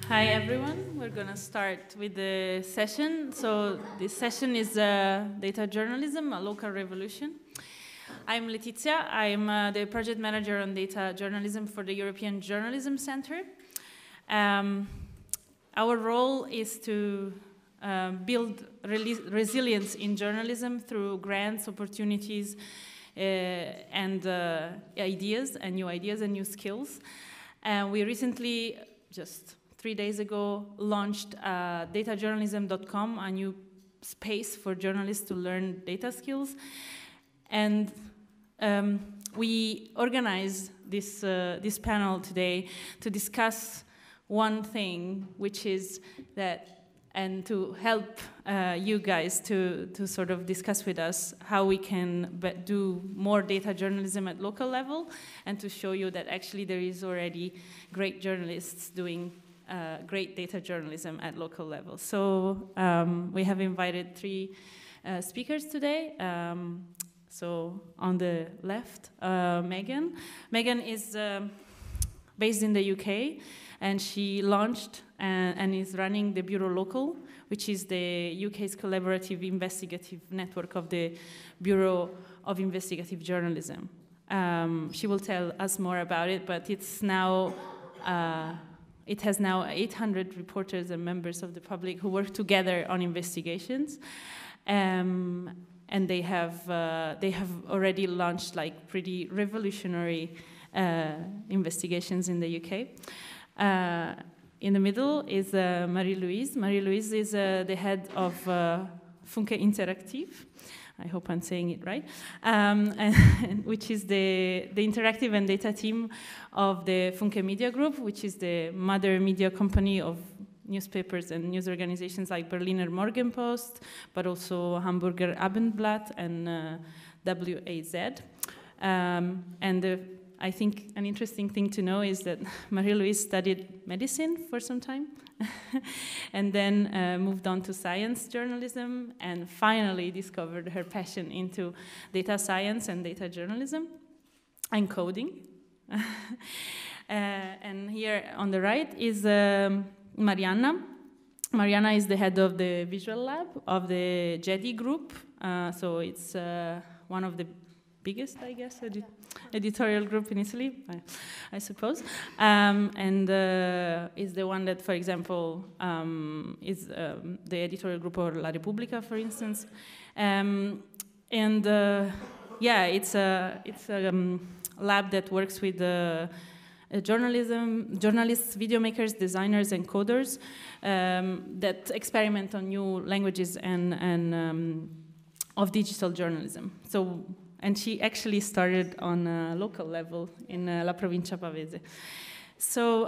Hi everyone, we're going to start with the session. So this session is Data Journalism, a Local Revolution. I'm Letizia, I'm the project manager on data journalism for the European Journalism Center. Our role is to build resilience in journalism through grants, opportunities, and ideas and new skills. We recently, just 3 days ago, launched datajournalism.com, a new space for journalists to learn data skills. And we organized this panel today to discuss one thing, which is that, and to help you guys to sort of discuss with us how we can do more data journalism at local level, and to show you that actually there is already great journalists doing great data journalism at local level. So we have invited 3 speakers today. So on the left, Megan. Megan is based in the UK, and she launched and is running the Bureau Local, which is the UK's collaborative investigative network of the Bureau of Investigative Journalism. She will tell us more about it, but it's now it has now 800 reporters and members of the public who work together on investigations, and they have already launched like pretty revolutionary investigations in the UK. In the middle is Marie-Louise. Marie-Louise is the head of Funke Interaktiv. I hope I'm saying it right, which is the Interaktiv and data team of the Funke Media Group, which is the mother media company of newspapers and news organizations like Berliner Morgenpost, but also Hamburger Abendblatt and WAZ. I think an interesting thing to know is that Marie-Louise studied medicine for some time and then moved on to science journalism, and finally discovered her passion into data science and data journalism and coding. And here on the right is Marianna. Marianna is the head of the visual lab of the GEDI Group. So it's one of the biggest, I guess, editorial group in Italy, I suppose, and is the one that, for example, is the editorial group of La Repubblica, for instance, yeah, it's a lab that works with journalists, video makers, designers, and coders that experiment on new languages and of digital journalism. So. And she actually started on a local level in La Provincia Pavese. So,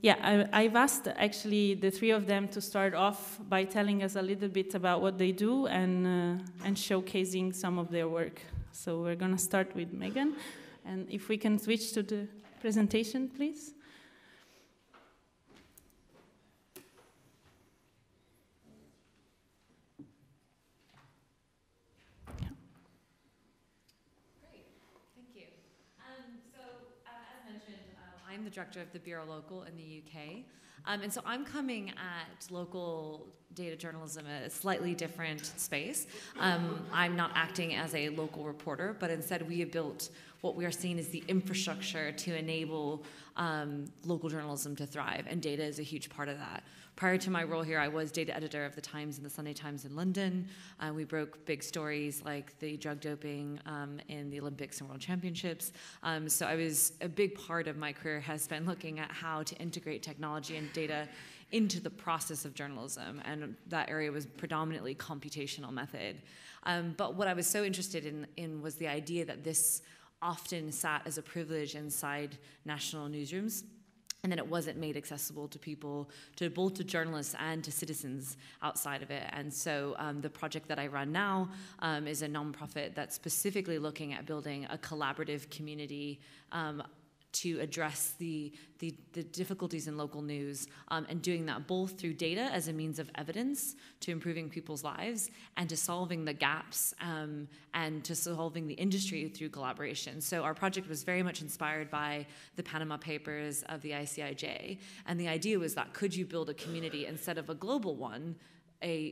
yeah, I've asked actually the 3 of them to start off by telling us a little bit about what they do and showcasing some of their work. So we're going to start with Megan. And if we can switch to the presentation, please. I'm the director of the Bureau Local in the UK. And so I'm coming at local data journalism a slightly different space. I'm not acting as a local reporter, but instead we have built what we are seeing as the infrastructure to enable local journalism to thrive, and data is a huge part of that. Prior to my role here, I was data editor of the Times and the Sunday Times in London. We broke big stories like the drug doping in the Olympics and World Championships. So I was, a big part of my career has been looking at how to integrate technology and data into the process of journalism, and that area was predominantly computational method. But what I was so interested in was the idea that this often sat as a privilege inside national newsrooms, and then it wasn't made accessible to people, both to journalists and to citizens outside of it. And so the project that I run now is a nonprofit that's specifically looking at building a collaborative community to address the difficulties in local news, and doing that both through data as a means of evidence to improving people's lives and to solving the gaps, and to solving the industry through collaboration. So our project was very much inspired by the Panama Papers of the ICIJ, and the idea was that could you build a community instead of a global one,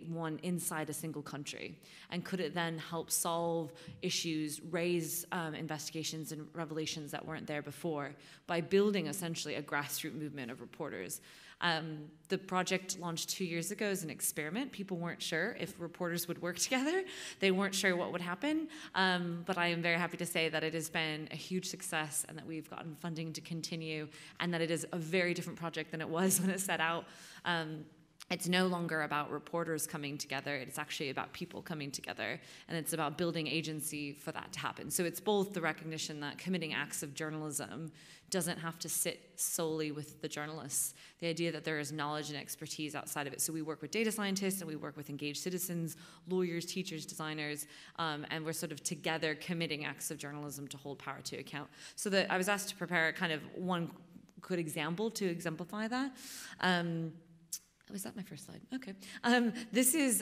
one inside a single country? And could it then help solve issues, raise investigations and revelations that weren't there before by building essentially a grassroots movement of reporters? The project launched 2 years ago as an experiment. People weren't sure if reporters would work together. They weren't sure what would happen. But I am very happy to say that it has been a huge success and that we've gotten funding to continue, and that it is a very different project than it was when it set out. It's no longer about reporters coming together. It's actually about people coming together, and it's about building agency for that to happen. So it's both the recognition that committing acts of journalism doesn't have to sit solely with the journalists. The idea that there is knowledge and expertise outside of it. So we work with data scientists, and we work with engaged citizens, lawyers, teachers, designers, and we're sort of together committing acts of journalism to hold power to account. So I was asked to prepare kind of one good example to exemplify that. Was that my first slide? Okay. This is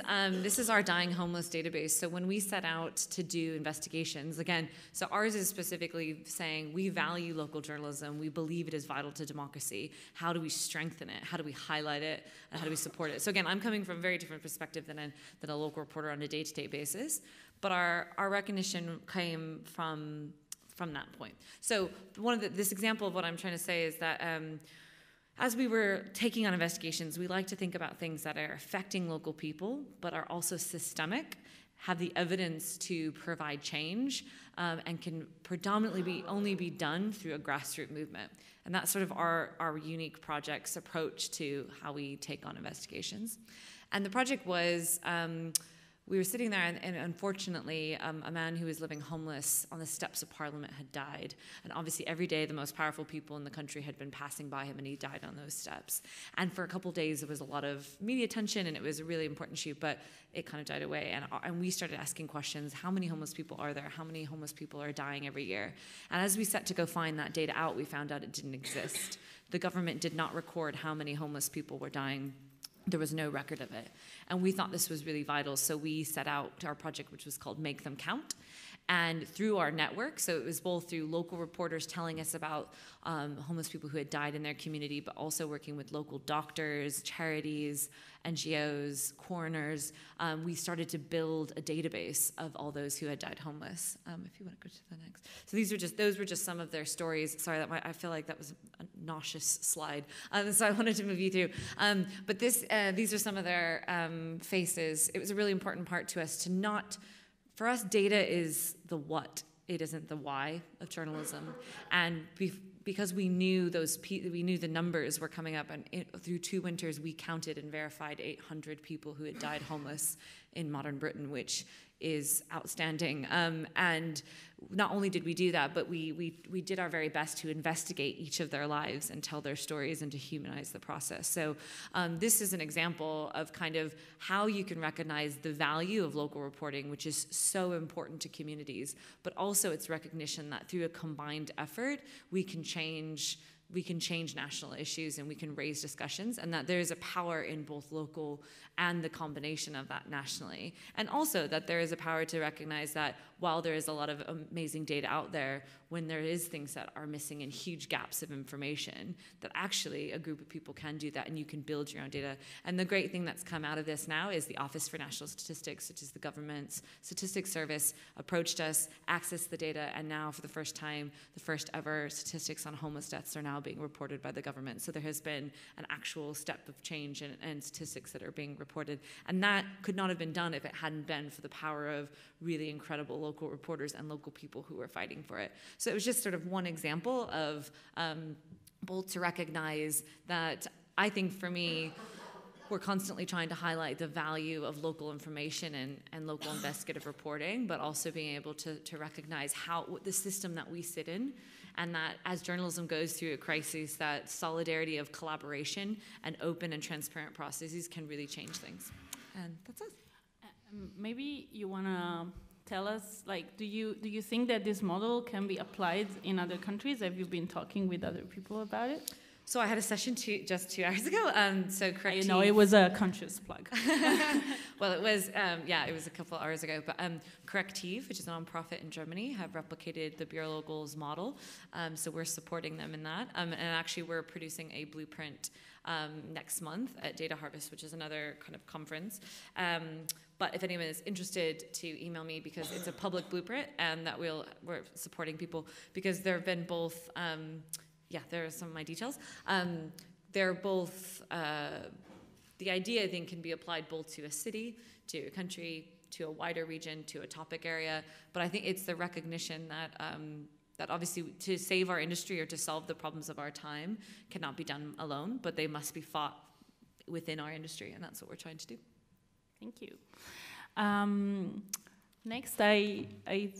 our dying homeless database. So when we set out to do investigations, again, so ours is specifically saying we value local journalism. We believe it is vital to democracy. How do we strengthen it? How do we highlight it? And how do we support it? So again, I'm coming from a very different perspective than a local reporter on a day-to-day basis. But our recognition came from that point. So this example of what I'm trying to say is that as we were taking on investigations, we like to think about things that are affecting local people, but are also systemic, have the evidence to provide change, and can predominantly only be done through a grassroots movement. And that's sort of our unique project's approach to how we take on investigations. And the project was, we were sitting there, and unfortunately, a man who was living homeless on the steps of Parliament had died. And obviously, every day, the most powerful people in the country had been passing by him, and he died on those steps. And for a couple of days, there was a lot of media attention, and it was a really important issue, but it kind of died away. And we started asking questions: how many homeless people are there? How many homeless people are dying every year? And as we set to go find that data out, we found out it didn't exist. The government did not record how many homeless people were dying. There was no record of it. And we thought this was really vital, so we set out our project, which was called Make Them Count. And through our network, so it was both through local reporters telling us about homeless people who had died in their community, but also working with local doctors, charities, NGOs, coroners, we started to build a database of all those who had died homeless. If you want to go to the next. So those were just some of their stories. Sorry, I feel like that was a nauseous slide. So I wanted to move you through. But these are some of their faces. It was a really important part to us to not. For us, data is the what. It isn't the why of journalism. And because we knew the numbers were coming up, and through 2 winters, we counted and verified 800 people who had died homeless in modern Britain, which is outstanding. And not only did we do that, but we did our very best to investigate each of their lives and tell their stories and to humanize the process. So this is an example of kind of how you can recognize the value of local reporting, which is so important to communities, but also its recognition that through a combined effort, we can change national issues and we can raise discussions, and that there is a power in both local and the combination of that nationally. And also that there is a power to recognize that while there is a lot of amazing data out there, when there is things that are missing and huge gaps of information, that actually a group of people can do that and you can build your own data. And the great thing that's come out of this now is the Office for National Statistics, which is the government's statistics service, approached us, accessed the data, and now for the first time, the first ever statistics on homeless deaths are now being reported by the government. So there has been an actual step of change and statistics that are being reported. And that could not have been done if it hadn't been for the power of really incredible local reporters and local people who were fighting for it. So it was just sort of one example of both to recognize that I think for me, we're constantly trying to highlight the value of local information and local investigative reporting, but also being able to recognize the system that we sit in, and that as journalism goes through a crisis, that solidarity of collaboration and open and transparent processes can really change things. And that's us. Maybe you want to tell us, like, do you think that this model can be applied in other countries? Have you been talking with other people about it? So I had a session just 2 hours ago. So Interaktiv. You know, it was a conscious plug. Well, it was, it was a couple of hours ago. But Interaktiv, which is a nonprofit in Germany, have replicated the Bureau Locals model. So we're supporting them in that. And actually, we're producing a blueprint next month at Data Harvest, which is another kind of conference. But if anyone is interested, to email me, because it's a public blueprint, and that we're supporting people, because there have been both. There are some of my details. They're both, the idea, I think, can be applied both to a city, to a country, to a wider region, to a topic area. But I think it's the recognition that, that obviously to save our industry or to solve the problems of our time cannot be done alone, but they must be fought within our industry, and that's what we're trying to do. Thank you. Next, I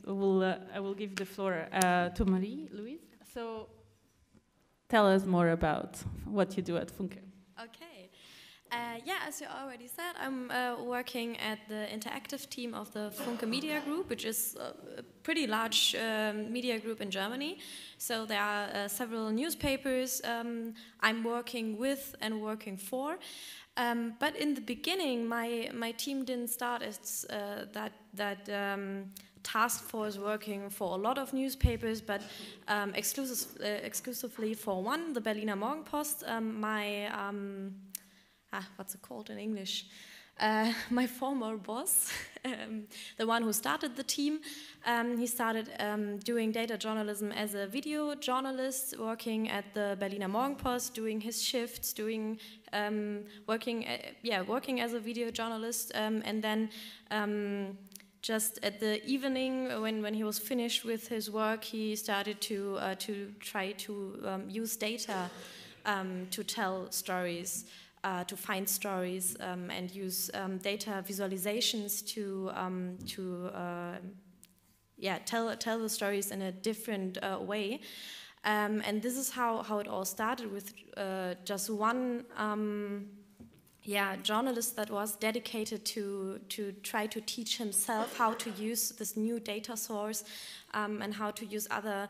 will give the floor to Marie-Louise. So, tell us more about what you do at Funke. Okay. As you already said, I'm working at the Interaktiv team of the Funke Media Group, which is a pretty large media group in Germany. So there are several newspapers I'm working with and working for. But in the beginning, my team didn't start as that task force working for a lot of newspapers, but exclusively for one, the Berliner Morgenpost. What's it called in English? My former boss, the one who started the team, he started doing data journalism as a video journalist, working at the Berliner Morgenpost, doing his shifts, working as a video journalist, and then just at the evening, when he was finished with his work, he started to try to use data to tell stories, to find stories, and use data visualizations to tell the stories in a different way. And this is how it all started, with just one journalist that was dedicated to try to teach himself how to use this new data source, and how to use other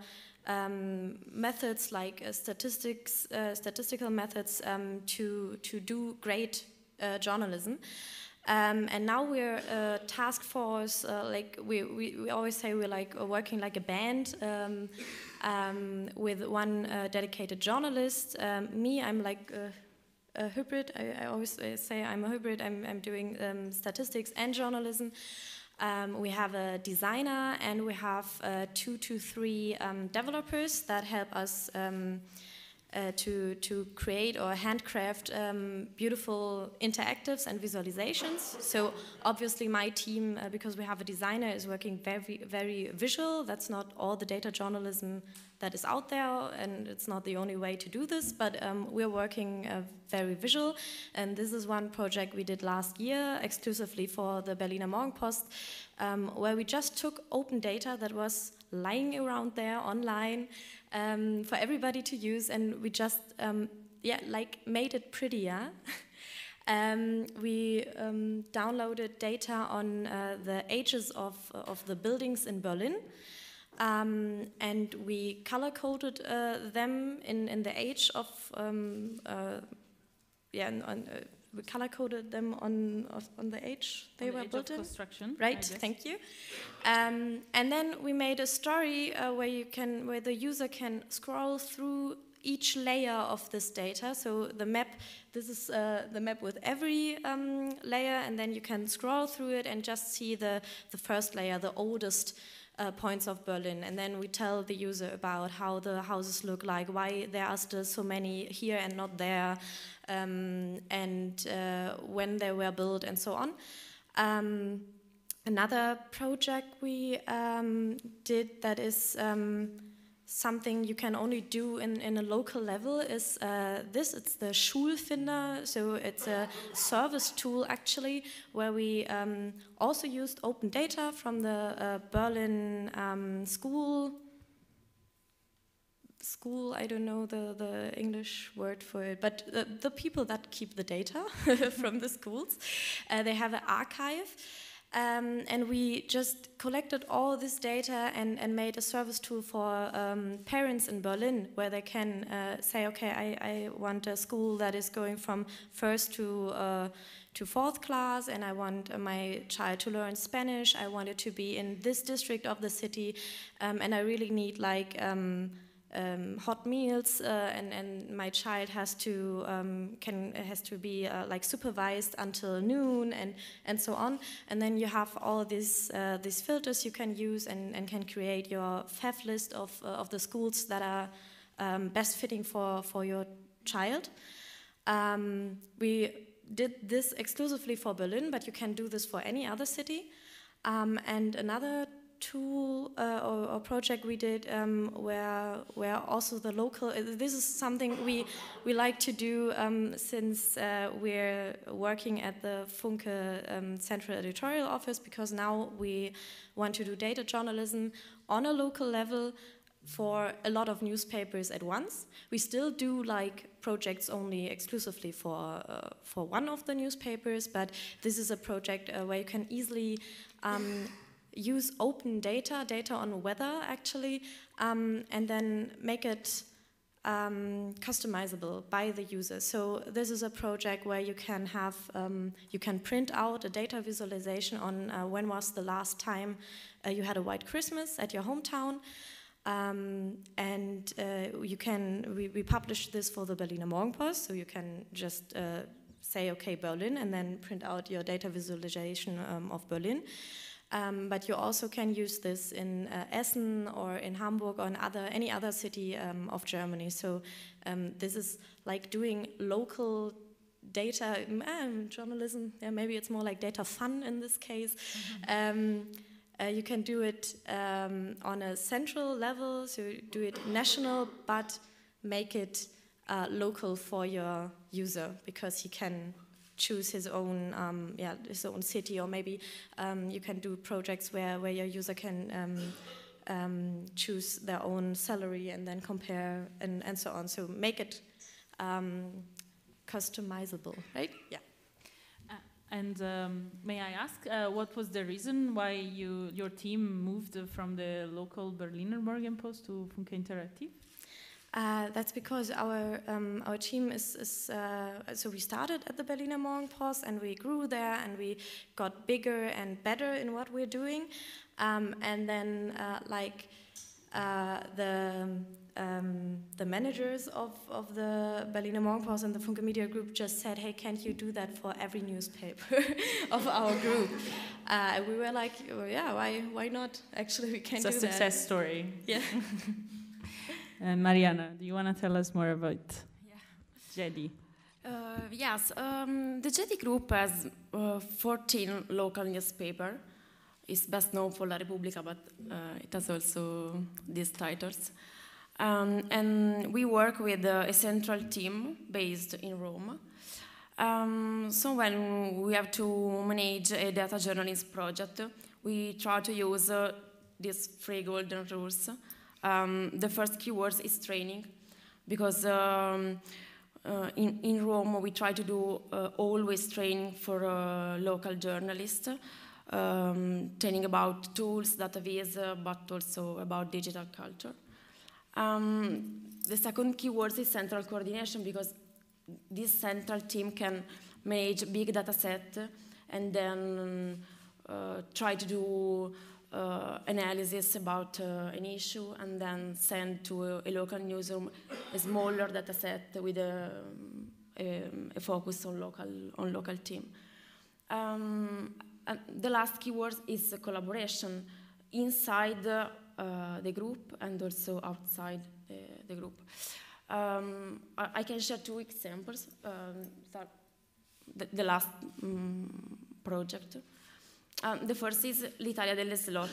methods like statistical methods to do great journalism. And now we're a task force, like we always say we're like working like a band, with one dedicated journalist. Me, I'm like a hybrid. I always say I'm a hybrid. I'm doing statistics and journalism. We have a designer, and we have 2 to 3 developers that help us to create or handcraft beautiful interactives and visualizations. So obviously my team, because we have a designer, is working very, very visual. That's not all the data journalism that is out there, and it's not the only way to do this, but we're working very visual. And this is one project we did last year exclusively for the Berliner Morgenpost, where we just took open data that was lying around there online for everybody to use, and we just made it prettier. We downloaded data on the ages of the buildings in Berlin, and we color-coded them in the age of we color-coded them on the age they were built in. Construction, right? Thank you. And then we made a story where the user can scroll through each layer of this data. So the map, this is the map with every layer, and then you can scroll through it and just see the first layer, the oldest points of Berlin. And then we tell the user about how the houses look like, why there are still so many here and not there, and when they were built, and so on. Another project we did that is something you can only do in a local level is this. It's the Schulfinder. So it's a service tool, actually, where we also used open data from the Berlin school, I don't know the English word for it, but the people that keep the data from the schools. They have an archive. And we just collected all this data and made a service tool for parents in Berlin, where they can say, okay, I want a school that is going from first to fourth class, and I want my child to learn Spanish. I want it to be in this district of the city, and I really need like hot meals, and my child has to be like supervised until noon, and so on. And then you have all these filters you can use and can create your FEF list of the schools that are best fitting for your child. We did this exclusively for Berlin, but you can do this for any other city. And another tool or project we did where also the local, this is something we like to do since we're working at the Funke Central Editorial Office, because now we want to do data journalism on a local level for a lot of newspapers at once. We still do like projects only exclusively for one of the newspapers, but this is a project where you can easily use open data on weather actually, and then make it customizable by the user. So this is a project where you can have, you can print out a data visualization on when was the last time you had a white Christmas at your hometown. And we publish this for the Berliner Morgenpost, so you can just say, okay, Berlin, and then print out your data visualization of Berlin. But you also can use this in Essen or in Hamburg or in any other city of Germany. So this is like doing local data journalism. Yeah, maybe it's more like data fun in this case. Mm-hmm. You can do it on a central level, so you do it national, but make it local for your user, because he can choose his own city, or maybe you can do projects where your user can choose their own salary and then compare and so on. So make it customizable, right? Yeah. And may I ask, what was the reason why your team moved from the local Berliner Morgenpost to Funke Interaktiv? That's because our team is so we started at the Berliner Morgenpost and we grew there and we got bigger and better in what we're doing, and then the managers of the Berliner Morgenpost and the Funke Media Group just said, hey, can't you do that for every newspaper of our group? We were like, oh, yeah, why not? Actually, we can do that. It's a success story. Yeah. Marianna, do you want to tell us more about GEDI? Yes, the GEDI Group has 14 local newspapers. It's best known for La Repubblica, but it has also these titles. And we work with a central team based in Rome. So when we have to manage a data journalism project, we try to use these 3 golden rules. The first keyword is training, because in Rome we try to do always training for local journalists, training about tools, database, but also about digital culture. The second keyword is central coordination, because this central team can manage big data set and then try to do analysis about an issue and then send to a local newsroom a smaller data set with a focus on local team. And the last keyword is collaboration inside the group and also outside the group. I can share 2 examples. The last project. The first is L'Italia delle Slot.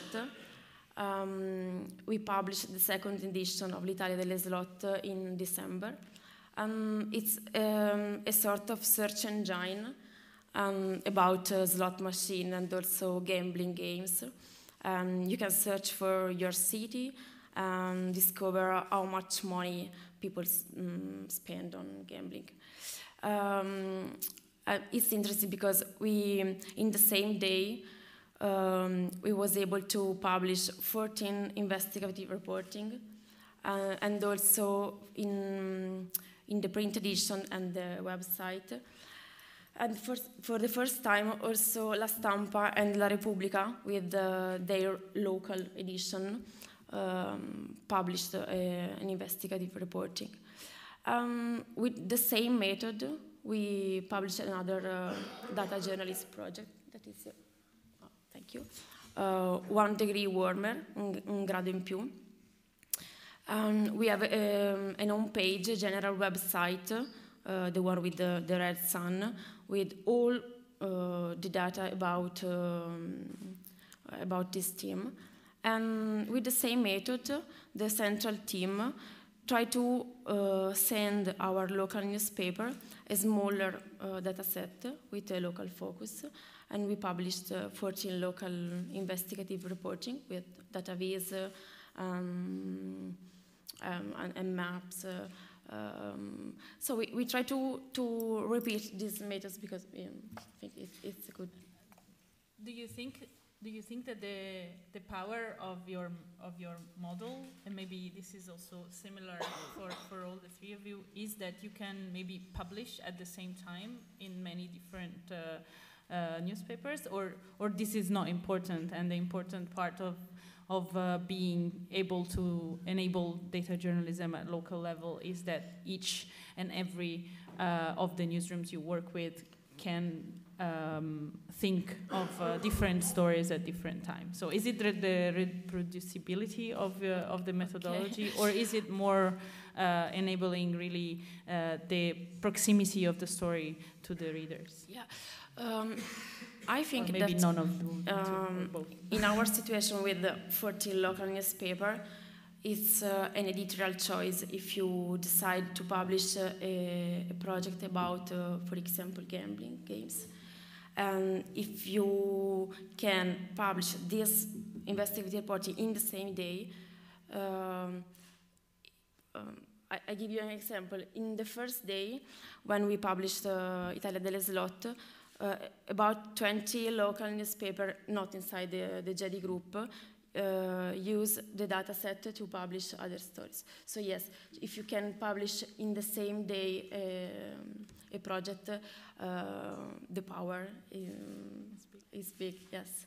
We published the second edition of L'Italia delle Slot in December. It's a sort of search engine about slot machine and also gambling games. You can search for your city and discover how much money people spend on gambling. It's interesting because we, in the same day, we was able to publish 14 investigative reporting, and also in the print edition and the website. And for the first time, also La Stampa and La Repubblica, with their local edition, published an investigative reporting. With the same method, we published another data journalist project that is, thank you, 1 degree warmer, un grado in più. We have an home-page, general website, the one with the red sun, with all the data about this team. And with the same method, the central team tried to send our local newspaper a smaller data set with a local focus. And we published 14 local investigative reporting with database and maps. So we try to repeat these methods because I think it's good. Do you think that the power of your model, and maybe this is also similar for all the three of you, is that you can maybe publish at the same time in many different newspapers, or this is not important, and the important part of being able to enable data journalism at local level is that each and every of the newsrooms you work with can think of different stories at different times. So is it the reproducibility of the methodology, or is it more enabling really the proximity of the story to the readers? Yeah. I think maybe that none of them, both. In our situation with the 14 local newspaper, it's an editorial choice if you decide to publish a project about, for example, gambling games. And if you can publish this investigative reporting in the same day, I give you an example. In the first day, when we published Italia delle Slot, about 20 local newspapers, not inside the GEDI group, use the data set to publish other stories. So yes, if you can publish in the same day a project, the power is big, yes.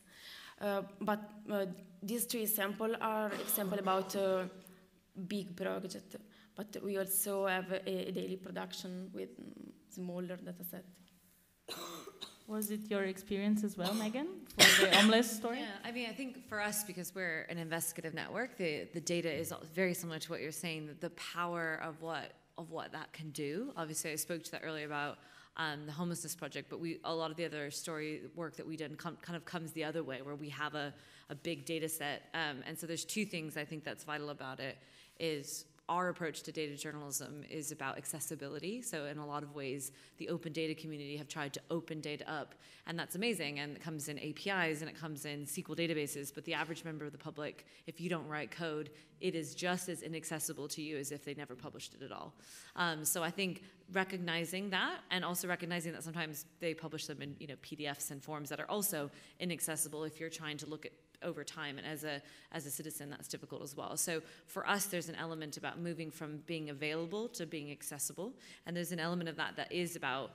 But these three examples are examples about big project, but we also have a daily production with smaller data set. Was it your experience as well, Megan, for the homeless story? Yeah, I mean, I think for us, because we're an investigative network, the data is very similar to what you're saying, the power of what that can do. Obviously, I spoke to that earlier about the homelessness project, but a lot of the other story work that we did kind of comes the other way, where we have a big data set. And so there's two things I think that's vital about it is our approach to data journalism is about accessibility. So in a lot of ways, the open data community have tried to open data up, and that's amazing. And it comes in APIs and it comes in SQL databases, but the average member of the public, if you don't write code, it is just as inaccessible to you as if they never published it at all. So I think recognizing that, and also recognizing that sometimes they publish them in PDFs and forms that are also inaccessible if you're trying to look at over time, and as a citizen, that's difficult as well. So for us, there's an element about moving from being available to being accessible, and there's an element of that is about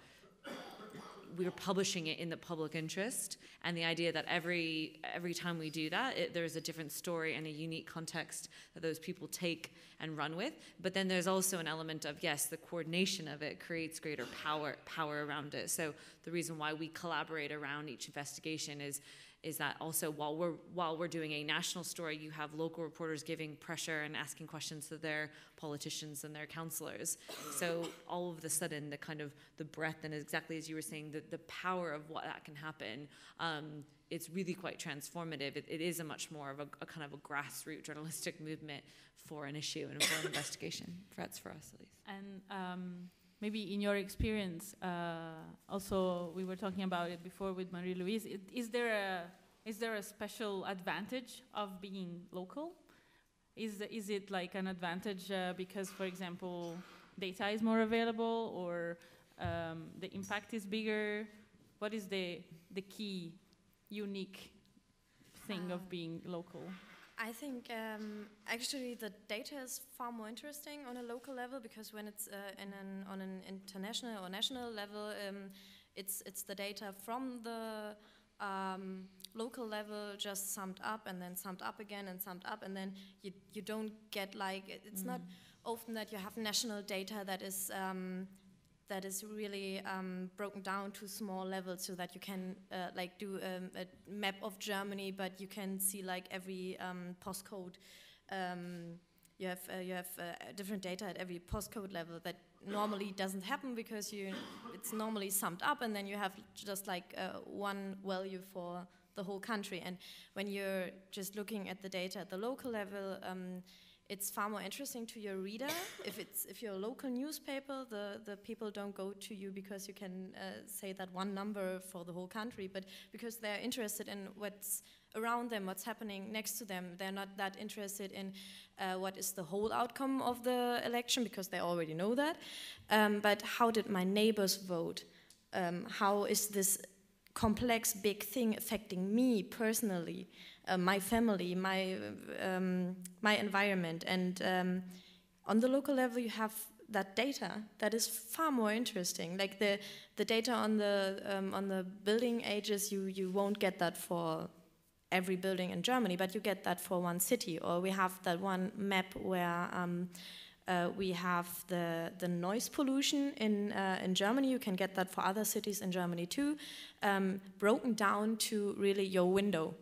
we're publishing it in the public interest, and the idea that every time we do that, there's a different story and a unique context that those people take and run with. But then there's also an element of, yes, the coordination of it creates greater power around it. So the reason why we collaborate around each investigation is that also while we're doing a national story, you have local reporters giving pressure and asking questions to their politicians and their councillors. So all of a sudden, the breadth, and exactly as you were saying, the power of what that can happen, it's really quite transformative. It is a much more of a kind of a grassroots journalistic movement for an issue and for an investigation. That's for us, at least. And maybe in your experience, also we were talking about it before with Marie-Louise, is there a special advantage of being local? Is it like an advantage because, for example, data is more available, or the impact is bigger? What is the key unique thing of being local? I think actually the data is far more interesting on a local level, because when it's on an international or national level, it's the data from the local level just summed up and then summed up again and summed up, and then you don't get like, it's not often that you have national data that is really broken down to small levels, so that you can like do a map of Germany, but you can see like every postcode. You have different data at every postcode level. That normally doesn't happen, because it's normally summed up, and then you have just like one value for the whole country. And when you're just looking at the data at the local level, it's far more interesting to your reader. If you're a local newspaper, the people don't go to you because you can say that one number for the whole country, but because they're interested in what's around them, what's happening next to them. They're not that interested in what is the whole outcome of the election, because they already know that. But how did my neighbors vote? How is this complex, big thing affecting me personally? My family, my environment, and on the local level you have that data that is far more interesting. Like the data on the building ages, you won't get that for every building in Germany, but you get that for one city. Or we have that one map where we have the noise pollution in Germany. You can get that for other cities in Germany too, broken down to really your window.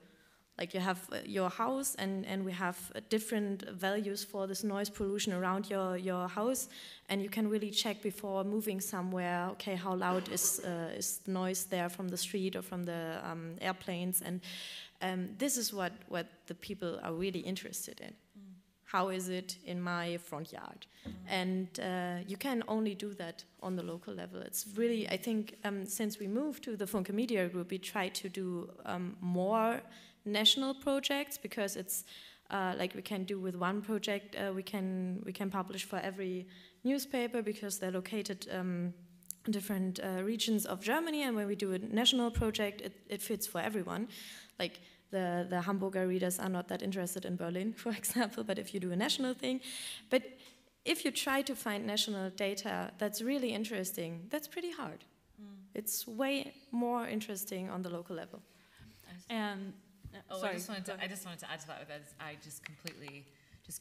Like you have your house, and we have different values for this noise pollution around your house, and you can really check before moving somewhere, okay, how loud is the noise there from the street or from the airplanes, and this is what the people are really interested in. How is it in my front yard? And you can only do that on the local level. It's really, I think, since we moved to the Funke Media Group, we try to do more national projects, because it's like we can do with one project, we can publish for every newspaper, because they're located in different regions of Germany, and when we do a national project, it fits for everyone. Like the Hamburger readers are not that interested in Berlin, for example, but if you do a national thing. But if you try to find national data that's really interesting, that's pretty hard. It's way more interesting on the local level. And I just wanted to add to that, because I just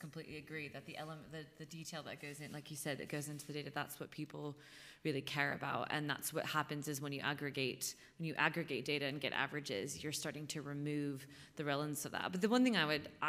completely agree that the detail that goes in, like you said, that goes into the data, that's what people really care about, and that's what happens is when you aggregate data and get averages, you're starting to remove the relevance of that. But the one thing I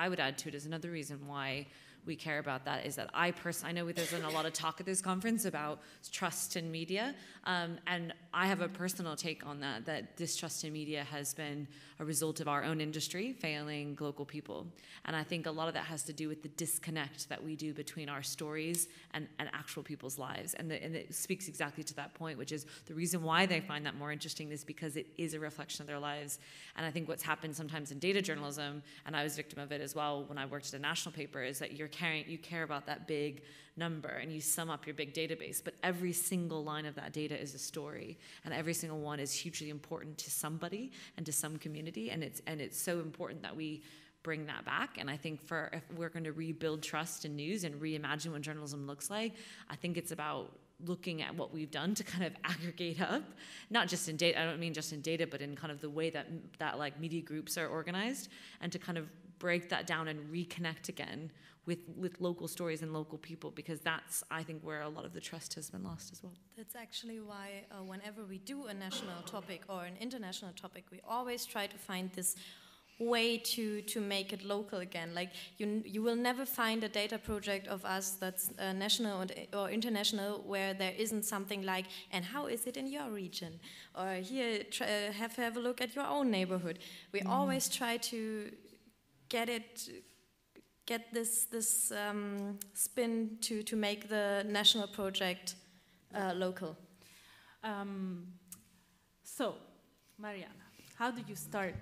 would add to it is another reason why we care about that is that I know there's been a lot of talk at this conference about trust in media, and I have a personal take on that distrust in media has been a result of our own industry failing local people. And I think a lot of that has to do with the disconnect that we do between our stories and actual people's lives. And it speaks exactly to that point, which is the reason why they find that more interesting is because it is a reflection of their lives. And I think what's happened sometimes in data journalism, and I was a victim of it as well when I worked at a national paper, is that you care about that big number and you sum up your big database, but every single line of that data is a story, and every single one is hugely important to somebody and to some community, and it's so important that we bring that back. And I think if we're going to rebuild trust in news and reimagine what journalism looks like, I think it's about looking at what we've done to kind of aggregate up, not just in data, I don't mean just in data, but in kind of the way that like media groups are organized, and to kind of break that down and reconnect again with local stories and local people, because that's, I think, where a lot of the trust has been lost as well. That's actually why whenever we do a national topic or an international topic, we always try to find this way to make it local again. Like you will never find a data project of us that's national or international where there isn't something like, and how is it in your region? Or here, have a look at your own neighborhood. We always try to get this spin to make the national project local. So, Marianna, how did you start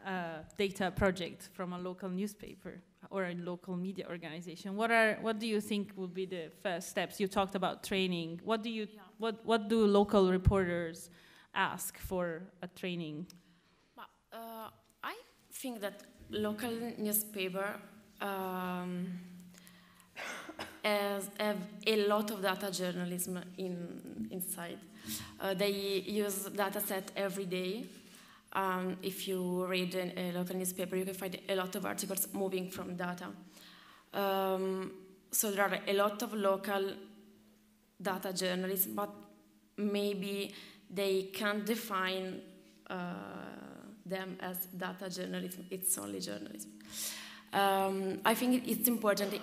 a data project from a local newspaper or a local media organization? What do you think would be the first steps? You talked about training. What do local reporters ask for a training? I think that local newspaper have a lot of data journalism inside. They use data set every day. If you read a local newspaper, you can find a lot of articles moving from data. So there are a lot of local data journalism, but maybe they can't define them as data journalism. It's only journalism. I think it's important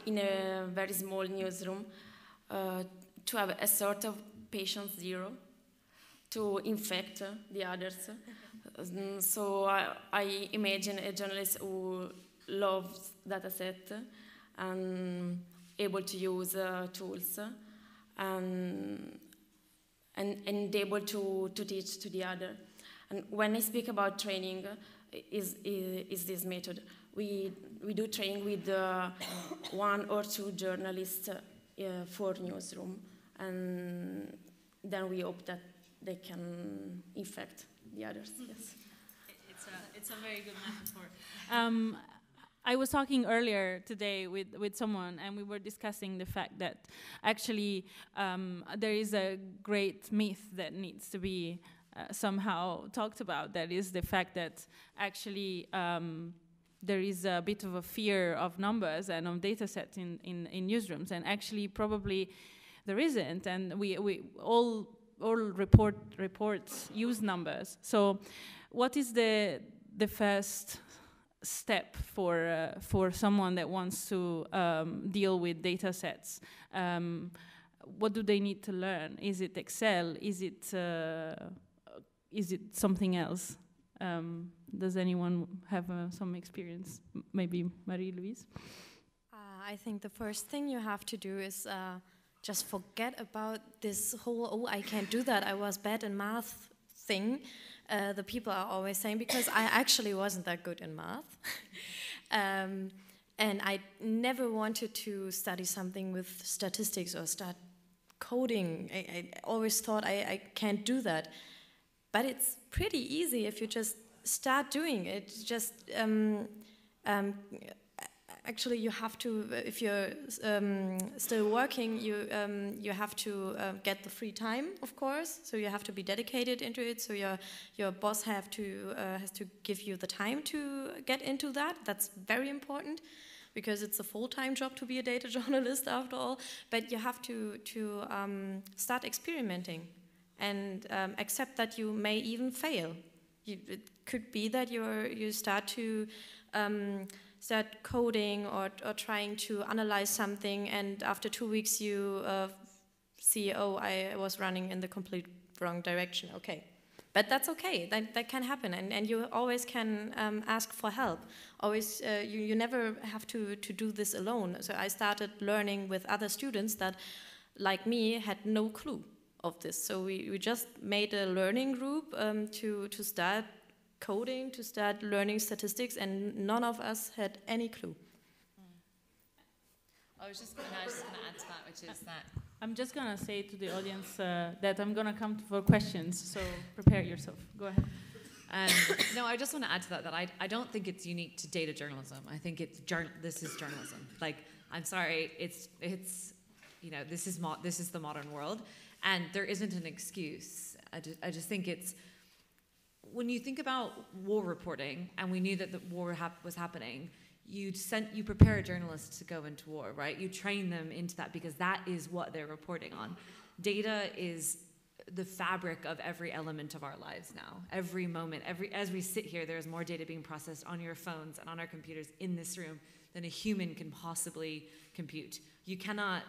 in a very small newsroom to have a sort of patient zero to infect the others. So I imagine a journalist who loves dataset and able to use tools and able to teach to the other. And when I speak about training, is this method. We do training with 1 or 2 journalists for newsroom, and then we hope that they can infect the others. Yes, it's a very good metaphor. I was talking earlier today with someone, and we were discussing the fact that actually there is a great myth that needs to be somehow talked about. That is the fact that actually there is a bit of a fear of numbers and of data sets in newsrooms, and actually probably there isn't, and we all reports use numbers. So what is the first step for someone that wants to deal with data sets? What do they need to learn? Is it Excel? Is it something else? Does anyone have some experience? Maybe Marie-Louise? I think the first thing you have to do is just forget about this whole, oh, I can't do that, I was bad in math thing. The people are always saying, because I actually wasn't that good in math. And I never wanted to study something with statistics or start coding. I always thought I can't do that. But it's pretty easy if you just start doing it. Just actually, you have to. If you're still working, you have to get the free time, of course. So you have to be dedicated into it. So your boss has to give you the time to get into that. That's very important, because it's a full-time job to be a data journalist after all. But you have to start experimenting. And accept that you may even fail. It could be that you start to start coding or trying to analyze something, and after 2 weeks you see, oh, I was running in the complete wrong direction. Okay, but that's okay. That can happen, and you always can ask for help. Always, you never have to do this alone. So I started learning with other students that, like me, had no clue of this. So we just made a learning group to start coding, to start learning statistics, and none of us had any clue. I was just going to add to that, which is that I'm just going to say to the audience that I'm going to come for questions, so prepare yourself. Go ahead. No, I just want to add to that I don't think it's unique to data journalism. I think this is journalism. Like, I'm sorry, it's you know, this is the modern world. And there isn't an excuse. I just think it's, when you think about war reporting, and we knew that the war was happening, you prepare a journalist to go into war, right? You train them into that, because that is what they're reporting on. Data is the fabric of every element of our lives now. Every moment, as we sit here, there's more data being processed on your phones and on our computers in this room than a human can possibly compute. We cannot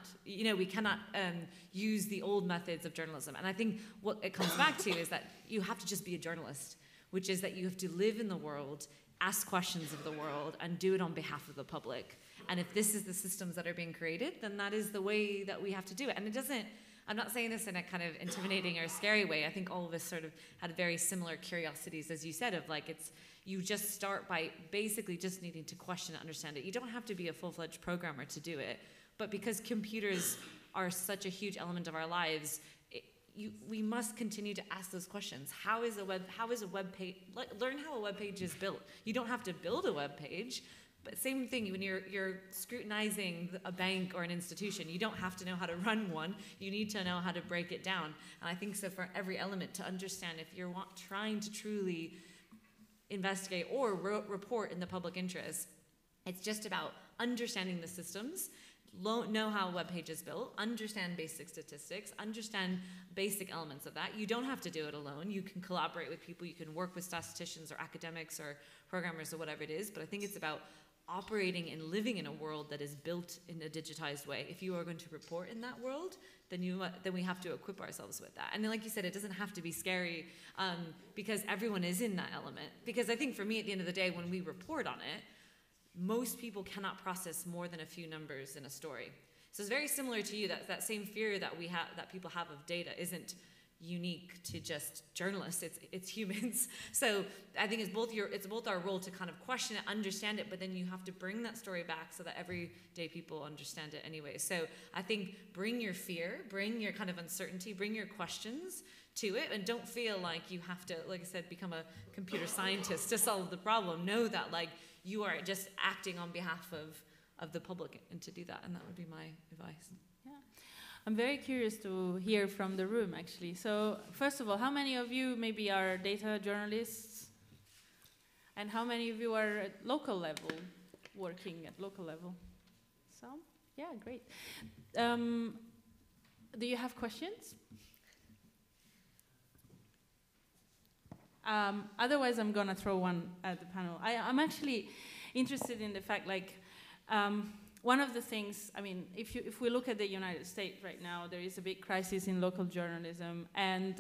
use the old methods of journalism. And I think what it comes back to is that you have to just be a journalist, which is that you have to live in the world, ask questions of the world, and do it on behalf of the public. And if this is the systems that are being created, then that is the way that we have to do it. And it doesn't, I'm not saying this in a kind of intimidating or scary way. I think all of us sort of had very similar curiosities, as you said, of like, you just start by basically just needing to question and understand it. You don't have to be a full-fledged programmer to do it. But because computers are such a huge element of our lives, we must continue to ask those questions. How is a web page? Learn how a web page is built. You don't have to build a web page, but same thing when you're scrutinizing a bank or an institution. You don't have to know how to run one. You need to know how to break it down. And I think so for every element to understand if you're trying to truly investigate or report in the public interest, it's just about understanding the systems. Know how a web page is built, understand basic statistics, understand basic elements of that. You don't have to do it alone. You can collaborate with people. You can work with statisticians or academics or programmers or whatever it is. But I think it's about operating and living in a world that is built in a digitized way. If you are going to report in that world, then we have to equip ourselves with that. And then, like you said, it doesn't have to be scary because everyone is in that element. Because I think for me, at the end of the day, when we report on it, most people cannot process more than a few numbers in a story. So it's very similar to you, that same fear that people have of data isn't unique to just journalists, it's humans. So I think it's both our role to kind of question it, understand it, but then you have to bring that story back so that everyday people understand it anyway. So I think bring your fear, bring your kind of uncertainty, bring your questions to it, and don't feel like you have to, like I said, become a computer scientist to solve the problem. Know that you are just acting on behalf of the public, and to do that, and that would be my advice. Yeah, I'm very curious to hear from the room, actually. So, first of all, how many of you maybe are data journalists? And how many of you are at local level, working at local level? So, yeah, great. Do you have questions? Otherwise, I'm going to throw one at the panel. I'm actually interested in the fact, one of the things, I mean, if we look at the United States right now, there is a big crisis in local journalism, and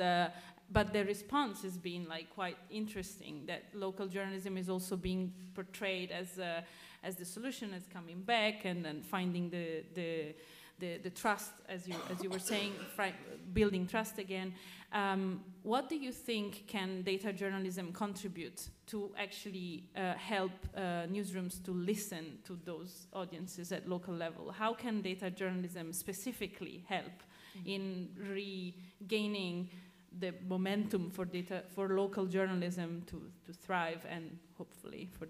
but the response has been quite interesting. That local journalism is also being portrayed as the solution, as coming back, and then finding the trust, as you were saying, building trust again. What do you think can data journalism contribute to actually help newsrooms to listen to those audiences at local level? How can data journalism specifically help in regaining the momentum for local journalism to thrive, and hopefully for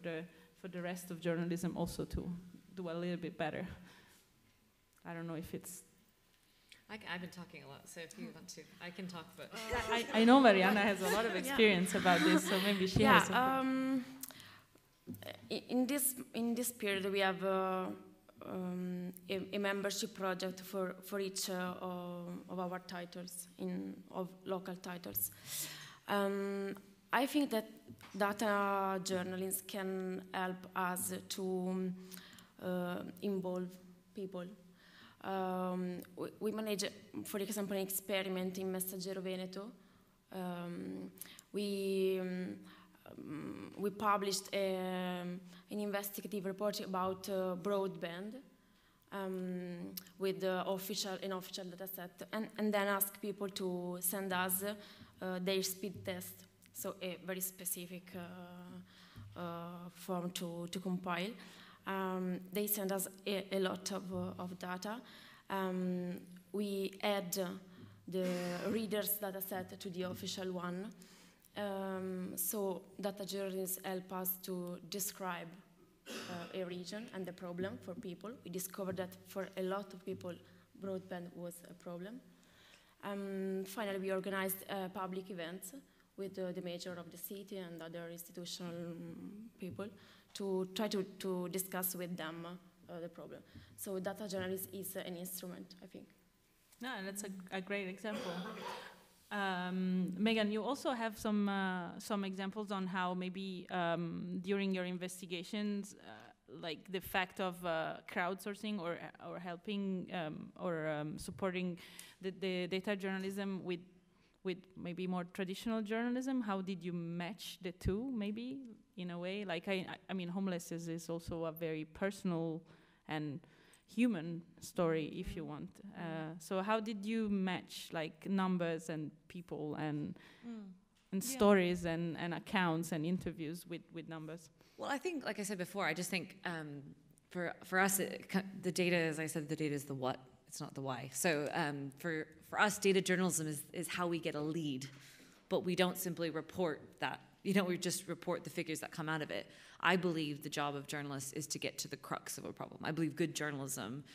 the rest of journalism also to do a little bit better? I don't know if it's... I've been talking a lot, so if you want to, I can talk, but... I know Marianna has a lot of experience about this, so maybe she has something. In this period, we have a membership project for each of our titles, of local titles. I think that data journalists can help us to involve people. We manage, for example, an experiment in Messaggero Veneto. We published an investigative report about broadband with an official data set, and then ask people to send us their speed test, so a very specific form to compile. They send us a lot of data. We add the reader's data set to the official one. So data journalists help us to describe a region and the problem for people. We discovered that for a lot of people, broadband was a problem. Finally, we organized public events with the mayor of the city and other institutional people to try to discuss with them the problem. So data journalism is an instrument, I think. No, that's a great example. Megan, you also have some examples on how maybe during your investigations, like the fact of crowdsourcing or helping or supporting the data journalism with maybe more traditional journalism. How did you match the two, maybe, in a way? Like, I mean, homelessness is also a very personal and human story, if you want. So how did you match, like, numbers and people and stories and accounts and interviews with numbers? Well, I think, like I said before, I just think for us, the data, as I said, the data is the what. That's not the why. So for us, data journalism is how we get a lead, but we don't simply report that. We just report the figures that come out of it. I believe the job of journalists is to get to the crux of a problem. I believe good journalism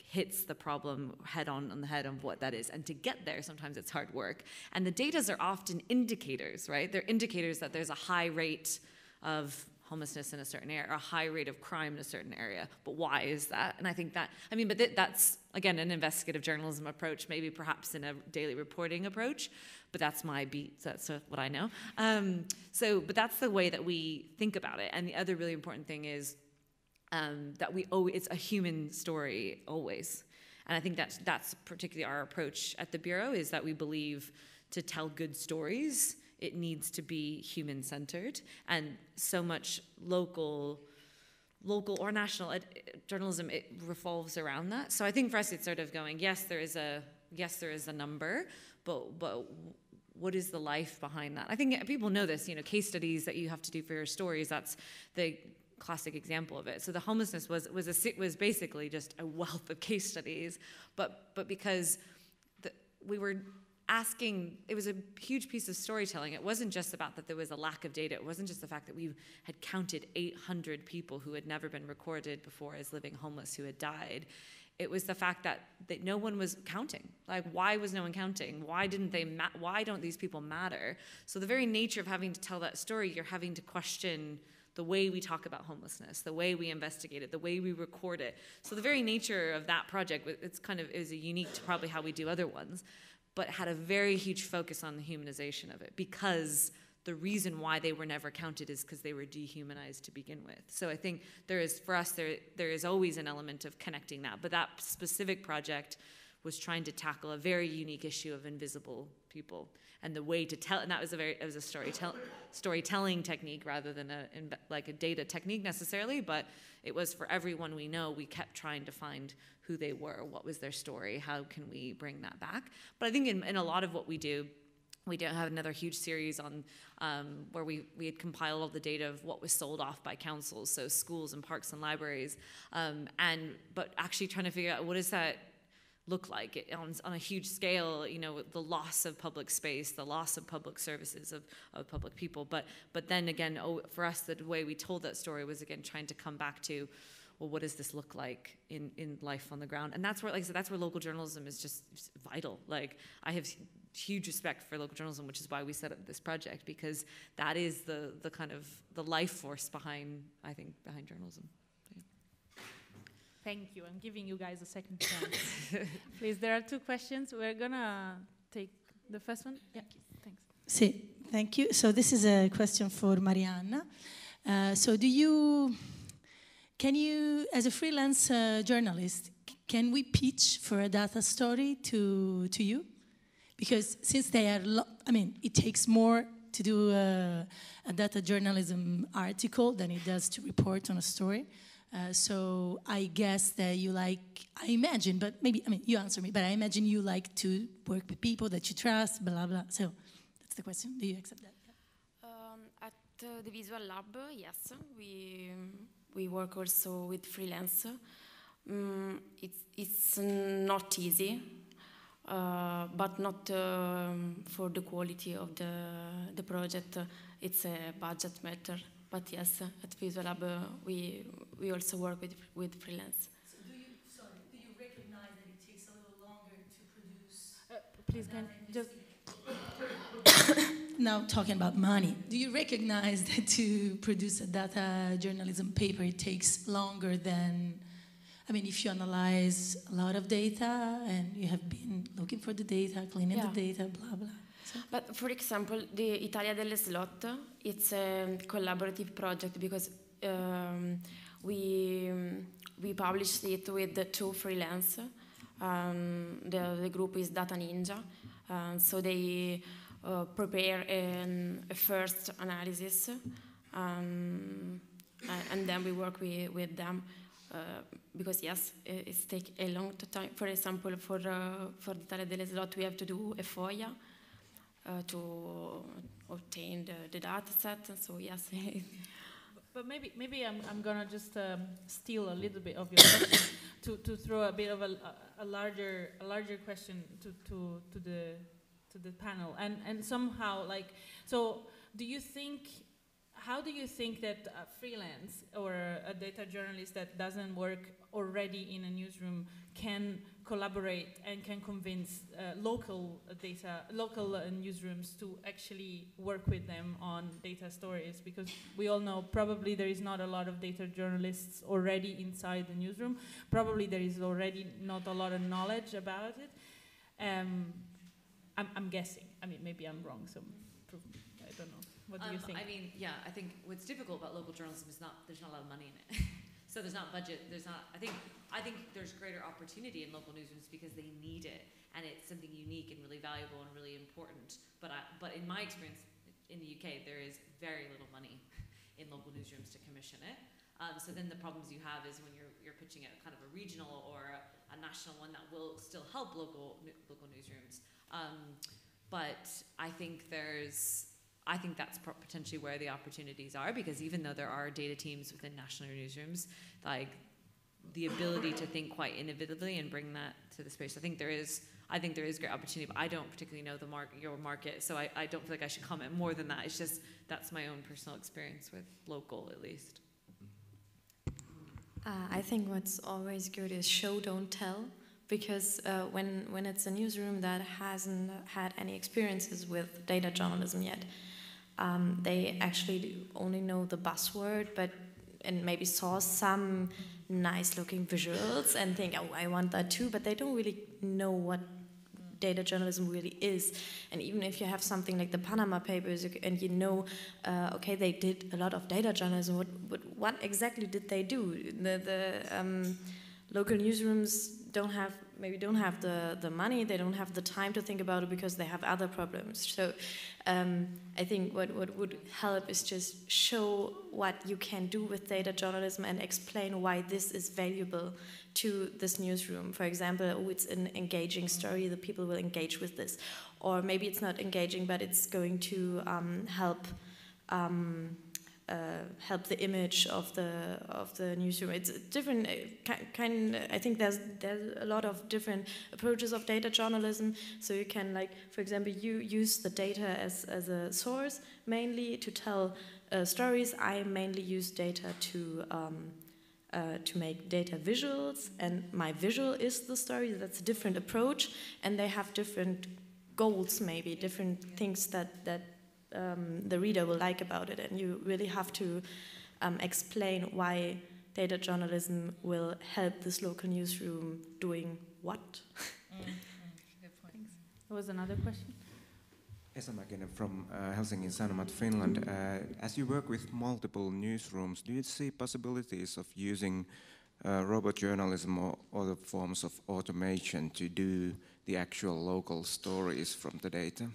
hits the problem head on the head of what that is. And to get there, sometimes it's hard work. And the datas are often indicators, right? They're indicators that there's a high rate of homelessness in a certain area, or a high rate of crime in a certain area. But why is that? And I think that's, again, an investigative journalism approach, maybe perhaps in a daily reporting approach, but that's my beat, so that's what I know. But that's the way that we think about it. And the other really important thing is that it's a human story always. And I think that's particularly our approach at the Bureau, is that we believe to tell good stories, it needs to be human-centered, and so much local or national journalism, it revolves around that. So I think for us, it's sort of going, yes, there is a number, but what is the life behind that? I think people know this, case studies that you have to do for your stories. That's the classic example of it. So the homelessness was basically just a wealth of case studies, but because we were asking, it was a huge piece of storytelling. It wasn't just about that there was a lack of data. It wasn't just the fact that we had counted 800 people who had never been recorded before as living homeless who had died. It was the fact that no one was counting. Like, why was no one counting? Why don't these people matter? So the very nature of having to tell that story, you're having to question the way we talk about homelessness, the way we investigate it, the way we record it. So the very nature of that project, is unique to probably how we do other ones, but had a very huge focus on the humanization of it, because the reason why they were never counted is because they were dehumanized to begin with. So I think there is always an element of connecting that, but that specific project was trying to tackle a very unique issue of invisible people, and the way to tell, and it was a storytelling technique rather than a data technique necessarily, but it was for everyone we know. We kept trying to find who they were, what was their story, how can we bring that back. But I think in a lot of what we do have another huge series on where we had compiled all the data of what was sold off by councils, so schools and parks and libraries, but actually trying to figure out what does that look like on a huge scale, the loss of public space, the loss of public services of public people. But then again, for us, the way we told that story was, again, trying to come back to, well, what does this look like in life on the ground? And that's where, like I said, that's where local journalism is just vital. Like, I have huge respect for local journalism, which is why we set up this project, because that is the kind of the life force behind journalism. Thank you. I'm giving you guys a second chance. Please, there are two questions. We're going to take the first one. Yeah, thanks. Sì, thank you. So this is a question for Marianna. Can you, as a freelance journalist, can we pitch for a data story to you? Because since they are, it takes more to do a data journalism article than it does to report on a story. So I guess that I imagine, but maybe, you answer me, but I imagine you like to work with people that you trust, blah, blah. So that's the question. Do you accept that? Yeah. At the Visual Lab, yes, we work also with freelance. It's not easy, but not for the quality of the project. It's a budget matter. But yes, at Visual Lab, we also work with freelance. So do you recognize that it takes a little longer to produce? Please, can just... Now talking about money, do you recognize that to produce a data journalism paper, it takes longer than, if you analyze a lot of data and you have been looking for the data, cleaning the data, blah, blah. But for example, the Italia delle Slot, it's a collaborative project because we published it with the two freelance. The group is Data Ninja, so they prepare a first analysis, and then we work with them. Because yes, it's take a long time. For example, for the Italia delle Slot, we have to do a FOIA. To obtain the data set, so yes. But maybe I'm gonna just steal a little bit of your question. to throw a bit of a larger question to the panel, and somehow, like, so do you think, how do you think that a freelance or a data journalist that doesn't work already in a newsroom can collaborate and can convince local newsrooms to actually work with them on data stories? Because we all know probably there is not a lot of data journalists already inside the newsroom. Probably there is already not a lot of knowledge about it. I'm guessing. I mean, maybe I'm wrong, so prove me. I don't know. What do you think? I mean, yeah, I think what's difficult about local journalism is there's not a lot of money in it. So there's not budget, I think there's greater opportunity in local newsrooms because they need it, and it's something unique and really valuable and really important. But in my experience in the UK, there is very little money in local newsrooms to commission it. So then the problems you have is when you're pitching at kind of a regional or a national one that will still help local newsrooms. But I think that's potentially where the opportunities are, because even though there are data teams within national newsrooms, like the ability to think quite innovatively and bring that to the space, I think there is great opportunity. But I don't particularly know your market, so I don't feel like I should comment more than that. It's just that's my own personal experience with local, at least. I think what's always good is show, don't tell. Because when it's a newsroom that hasn't had any experiences with data journalism yet, they actually only know the buzzword, and maybe saw some nice-looking visuals and think, oh, I want that too, but they don't really know what data journalism really is. And even if you have something like the Panama Papers, and you know, okay, they did a lot of data journalism, what exactly did they do? The local newsrooms don't have the money, they don't have the time to think about it because they have other problems. So I think what would help is just show what you can do with data journalism and explain why this is valuable to this newsroom. For example, oh, it's an engaging story, the people will engage with this. Or maybe it's not engaging, but it's going to help the image of the newsroom. It's different kind. I think there's a lot of different approaches of data journalism. So you can, like, for example, you use the data as a source mainly to tell stories. I mainly use data to make data visuals, and my visual is the story. That's a different approach, and they have different goals, maybe different things that the reader will like about it, and you really have to explain why data journalism will help this local newsroom doing what. Good point. There was another question? Esa Mäkinen from Helsingin Sanomat, Finland. As you work with multiple newsrooms, do you see possibilities of using robot journalism or other forms of automation to do the actual local stories from the data?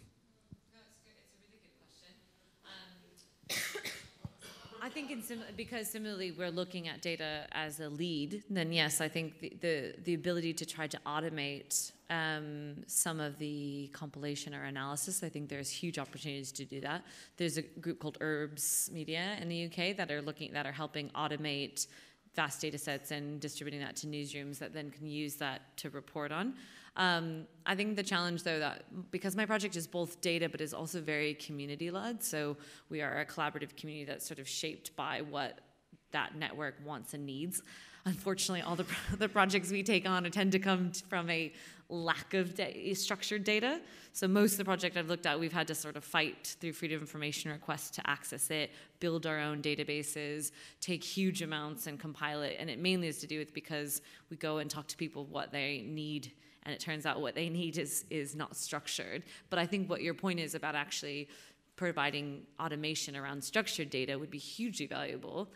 I think because similarly we're looking at data as a lead, then yes, I think the ability to try to automate some of the compilation or analysis, I think there's huge opportunities to do that. There's a group called Herbs Media in the UK that are helping automate vast data sets and distributing that to newsrooms that then can use that to report on. I think the challenge, though, that because my project is both data but is also very community-led, so we are a collaborative community that's sort of shaped by what that network wants and needs. Unfortunately, all the projects we take on tend to come from a lack of structured data. So most of the project I've looked at, we've had to sort of fight through freedom of information requests to access it, build our own databases, take huge amounts and compile it. And it mainly has to do with because we go and talk to people what they need, and it turns out what they need is not structured. But I think what your point is about actually providing automation around structured data would be hugely valuable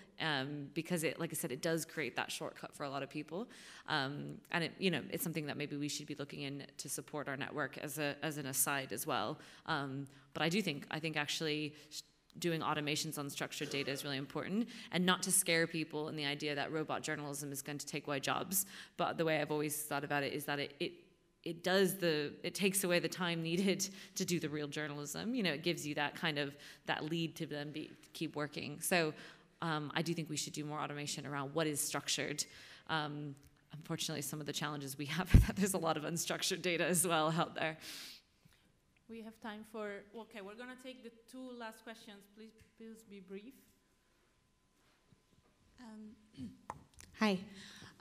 because it, like I said, it does create that shortcut for a lot of people, and it's something that maybe we should be looking in to support our network as an aside as well. But I think actually doing automations on structured data is really important, and not to scare people in the idea that robot journalism is going to take away jobs. But the way I've always thought about it is that it takes away the time needed to do the real journalism. It gives you that kind of that lead to then keep working. So I do think we should do more automation around what is structured. unfortunately, some of the challenges we have that there's a lot of unstructured data as well out there. We have time for, okay, we're going to take the 2 last questions. Please be brief. Hi,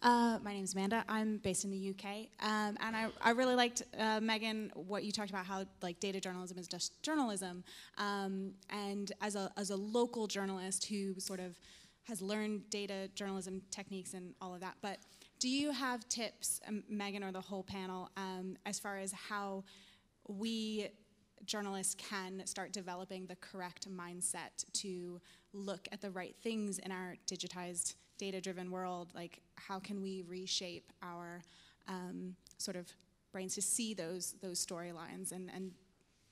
my name is Amanda. I'm based in the UK, and I really liked, Megan, what you talked about, how like data journalism is just journalism, and as a local journalist who sort of has learned data journalism techniques and all of that, but do you have tips, Megan or the whole panel, as far as how we journalists can start developing the correct mindset to look at the right things in our digitized, data-driven world? Like, how can we reshape our sort of brains to see those storylines and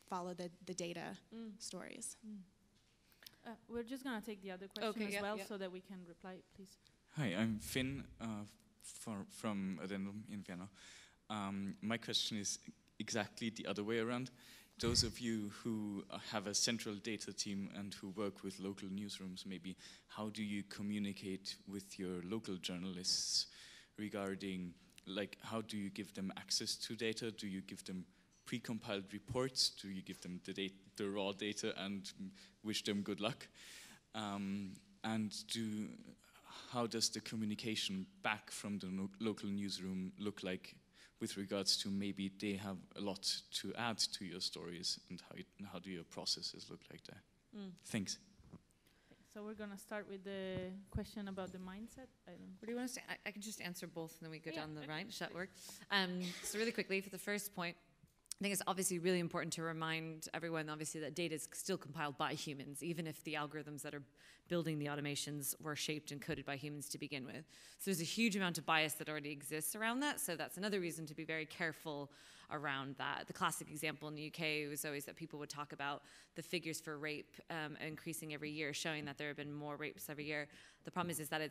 follow the data stories? We're just going to take the other question as well so that we can reply, please. Hi, I'm Finn from Addendum in Vienna. My question is exactly the other way around. Those of you who have a central data team and who work with local newsrooms, maybe, how do you communicate with your local journalists regarding, like, how do you give them access to data? Do you give them pre-compiled reports? Do you give them the raw data and wish them good luck? And how does the communication back from the local newsroom look like with regards to maybe they have a lot to add to your stories, and how do your processes look like there? Thanks. So we're going to start with the question about the mindset. What do you want to say? I can just answer both, and then we go down the right. Does that work? So really quickly, for the first point, I think it's obviously really important to remind everyone, obviously, that data is still compiled by humans, even if the algorithms that are building the automations were shaped and coded by humans to begin with. So there's a huge amount of bias that already exists around that. So that's another reason to be very careful around that. The classic example in the UK was always that people would talk about the figures for rape increasing every year, showing that there have been more rapes every year. The problem is that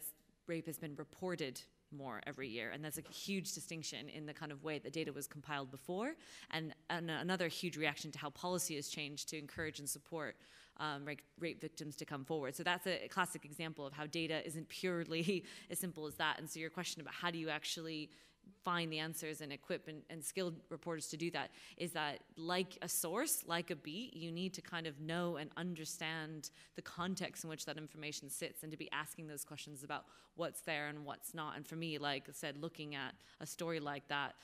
rape has been reported more every year, and that's a huge distinction in the kind of way that data was compiled before, and another huge reaction to how policy has changed to encourage and support rape victims to come forward. So that's a classic example of how data isn't purely as simple as that. And so your question about how do you actually find the answers and equip and skilled reporters to do that is that, like a source, like a beat, you need to kind of know and understand the context in which that information sits, and to be asking those questions about what's there and what's not. And for me, like I said, looking at a story like that,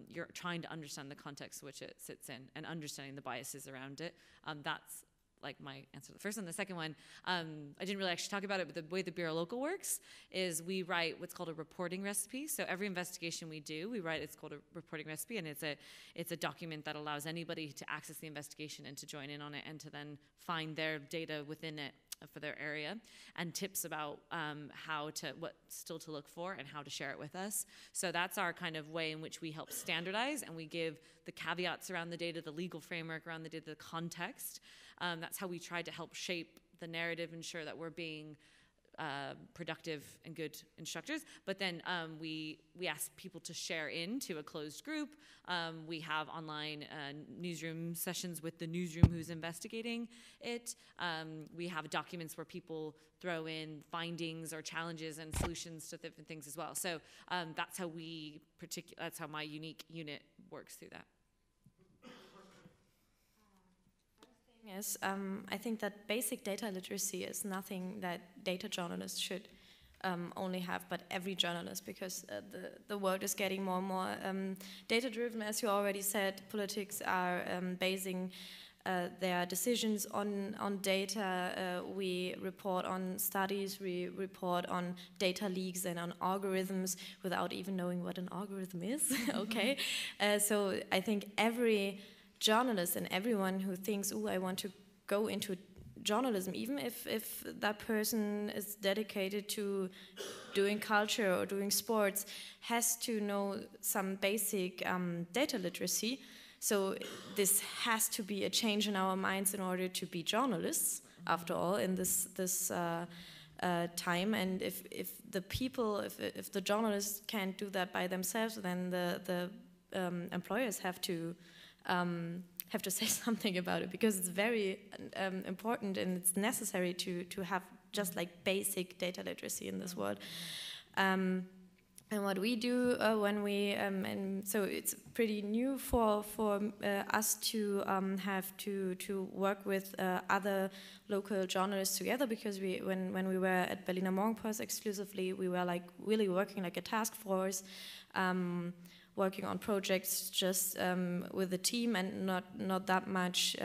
you're trying to understand the context which it sits in and understanding the biases around it. That's like my answer to the first one. The second one, I didn't really actually talk about it, but the way the Bureau Local works is we write what's called a reporting recipe. So every investigation we do, it's called a reporting recipe, and it's a document that allows anybody to access the investigation and to join in on it and to then find their data within it for their area, and tips about what still to look for and how to share it with us. So that's our kind of way in which we help standardize, and we give the caveats around the data, the legal framework around the data, the context. That's how we try to help shape the narrative, ensure that we're being productive and good instructors. But then we ask people to share into a closed group. We have online newsroom sessions with the newsroom who's investigating it. We have documents where people throw in findings or challenges and solutions to different things as well. So that's how that's how my unique unit works through that. Yes, I think that basic data literacy is nothing that data journalists should only have, but every journalist, because the world is getting more and more data-driven. As you already said, politics are basing their decisions on data. We report on studies, we report on data leaks and on algorithms without even knowing what an algorithm is, okay? So I think every journalist and everyone who thinks, oh, I want to go into journalism, even if that person is dedicated to doing culture or doing sports, has to know some basic data literacy. So this has to be a change in our minds in order to be journalists, after all, in this time. And if the journalists can't do that by themselves, then the employers have to say something about it, because it's very important and it's necessary to have just like basic data literacy in this world. And what we do when we, and so it's pretty new for us to have to work with other local journalists together, because when we were at Berliner Morgenpost exclusively, we were like really working like a task force, working on projects just with the team, and not that much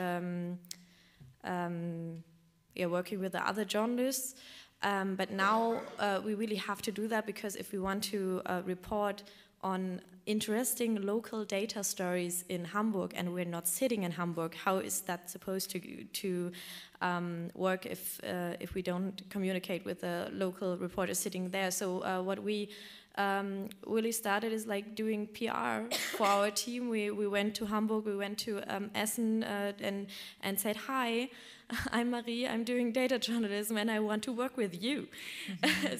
working with the other journalists. But now we really have to do that, because if we want to report on interesting local data stories in Hamburg, and we're not sitting in Hamburg, how is that supposed to work if we don't communicate with the local reporter sitting there? So what we really started is like doing PR for our team. We went to Hamburg, we went to Essen and said, hi, I'm Marie, I'm doing data journalism and I want to work with you.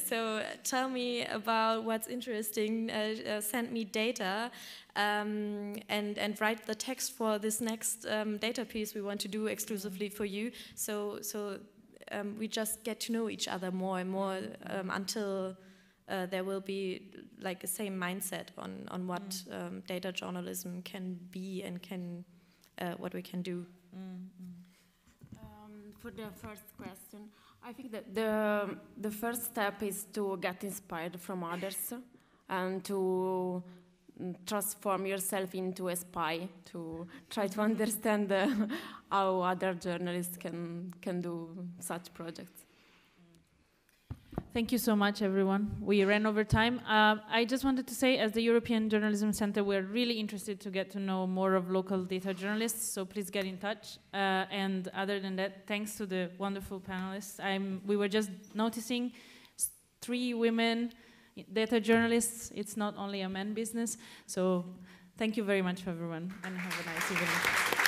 So tell me about what's interesting, send me data, and write the text for this next data piece we want to do exclusively for you. So we just get to know each other more and more until there will be like the same mindset on what data journalism can be and can what we can do. For the first question, I think that the first step is to get inspired from others and to transform yourself into a spy, to try to understand how other journalists can do such projects. Thank you so much, everyone. We ran over time. I just wanted to say, as the European Journalism Center, we're really interested to get to know more of local data journalists, so please get in touch. And other than that, thanks to the wonderful panelists. We were just noticing 3 women data journalists. It's not only a man business. So thank you very much, everyone, and have a nice evening.